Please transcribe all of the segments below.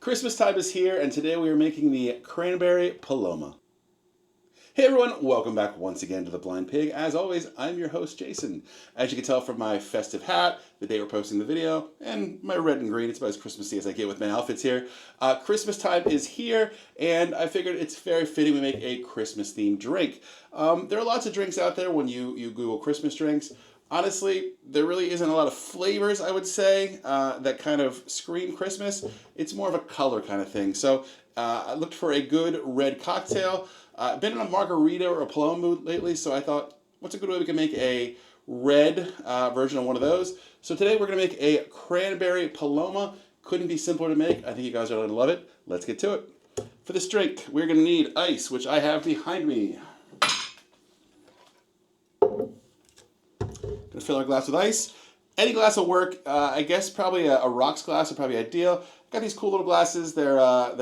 Christmas time is here, and today we are making the Cranberry Paloma. Hey everyone, welcome back once again to The Blind Pig. As always, I'm your host, Jason. As you can tell from my festive hat, the day we're posting the video, and my red and green, it's about as Christmassy as I get with my outfits here. Christmas time is here, and I figured it's very fitting we make a Christmas-themed drink. There are lots of drinks out there when you Google Christmas drinks. Honestly, there really isn't a lot of flavors, I would say, that kind of scream Christmas. It's more of a color kind of thing. So I looked for a good red cocktail. I've been in a margarita or a Paloma mood lately, so I thought, what's a good way we can make a red version of one of those? So today we're going to make a Cranberry Paloma. Couldn't be simpler to make. I think you guys are going to love it. Let's get to it. For this drink, we're going to need ice, which I have behind me. Gonna fill our glass with ice. Any glass will work. I guess probably a rocks glass would probably be ideal. Got these cool little glasses. They're I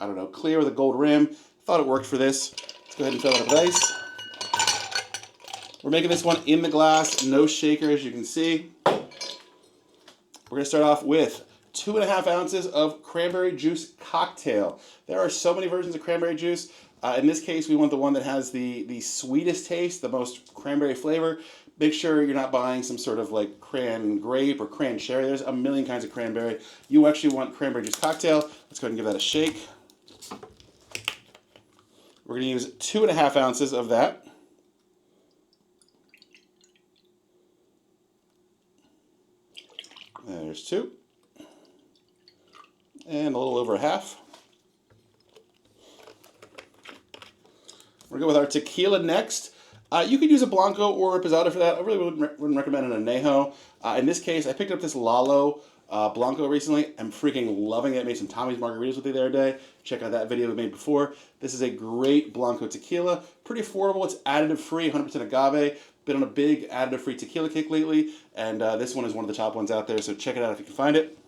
don't know, clear with a gold rim. Thought it worked for this. Let's go ahead and fill it up with ice. We're making this one in the glass, no shaker, as you can see. We're gonna start off with 2.5 ounces of cranberry juice cocktail. There are so many versions of cranberry juice. In this case, we want the one that has the sweetest taste, the most cranberry flavor. Make sure you're not buying some sort of like cran grape or cran cherry. There's a million kinds of cranberry. You actually want cranberry juice cocktail. Let's go ahead and give that a shake. We're going to use 2.5 ounces of that. There's 2. And a little over a half. We're going to go with our tequila next. You could use a Blanco or a Posada for that. I really wouldn't recommend an Añejo. In this case, I picked up this Lalo Blanco recently. I'm freaking loving it. I made some Tommy's margaritas with it the other day. Check out that video we made before. This is a great Blanco tequila. Pretty affordable. It's additive-free, 100% agave. Been on a big additive-free tequila kick lately, and this one is one of the top ones out there, so check it out if you can find it.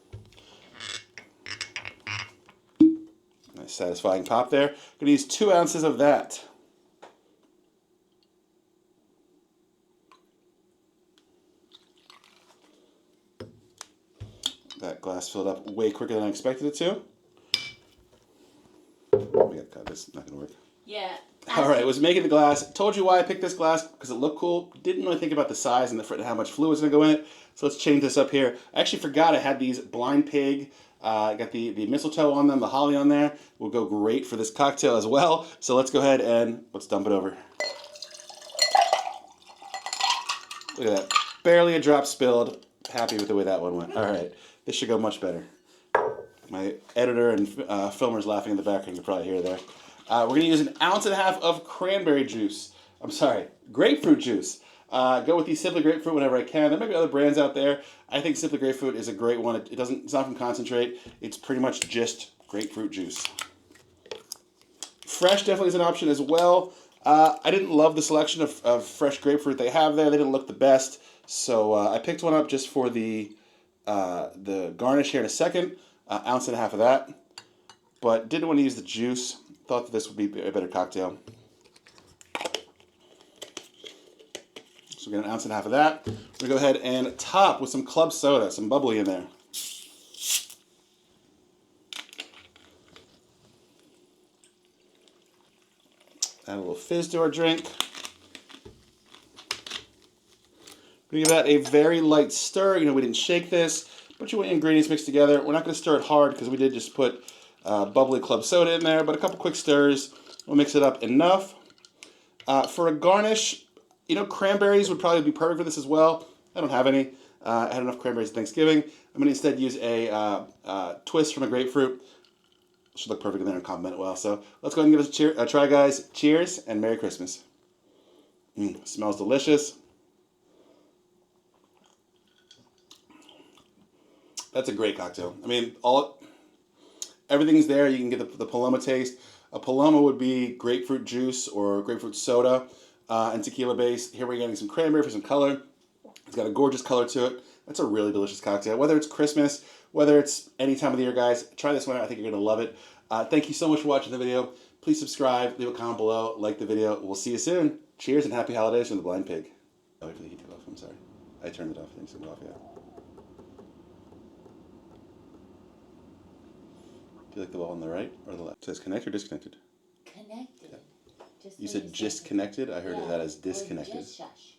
Nice satisfying pop there. I'm going to use 2 ounces of that. That glass filled up way quicker than I expected it to. Oh, God, this is not going to work. Yeah. All right, was making the glass. Told you why I picked this glass, because it looked cool. Didn't really think about the size and how much fluid was going to go in it. So let's change this up here. I actually forgot I had these Blind Pig. I got the mistletoe on them, the holly on there. Will go great for this cocktail as well. So let's go ahead and let's dump it over. Look at that. Barely a drop spilled. Happy with the way that one went. All right. This should go much better. My editor and filmer's laughing in the background. You can probably hear there. We're going to use 1.5 ounces of cranberry juice. I'm sorry, grapefruit juice. Go with the Simply Grapefruit whenever I can. There might be other brands out there. I think Simply Grapefruit is a great one. It's not from concentrate. It's pretty much just grapefruit juice. Fresh definitely is an option as well. I didn't love the selection of fresh grapefruit they have there. They didn't look the best. So I picked one up just for the garnish here in a second. 1.5 ounces of that. But didn't want to use the juice. Thought that this would be a better cocktail. So we got 1.5 ounces of that. We're going to go ahead and top with some club soda, some bubbly in there. Add a little fizz to our drink. We're going to give that a very light stir. You know, we didn't shake this. Bunch of ingredients mixed together. We're not going to stir it hard because we did just put bubbly club soda in there, but a couple quick stirs. We'll mix it up enough. For a garnish, you know, cranberries would probably be perfect for this as well. I don't have any. I had enough cranberries at Thanksgiving. I'm going to instead use a twist from a grapefruit. Should look perfect in there and complement it well. So let's go ahead and give it a try, guys. Cheers and Merry Christmas. Smells delicious. That's a great cocktail. I mean, everything's there. You can get the Paloma taste. A Paloma would be grapefruit juice or grapefruit soda and tequila base. Here we're getting some cranberry for some color. It's got a gorgeous color to it. That's a really delicious cocktail. Whether it's Christmas, whether it's any time of the year, guys, try this one out. I think you're going to love it. Thank you so much for watching the video. Please subscribe, leave a comment below, like the video. We'll see you soon. Cheers and happy holidays from The Blind Pig. Oh, wait for the heat to go off. I'm sorry. I turned it off. Things to go off, yeah. Do you like the ball on the right or the left? It says connect or disconnected? Connected. Yeah. You said just connected? I heard that as disconnected. Just shush.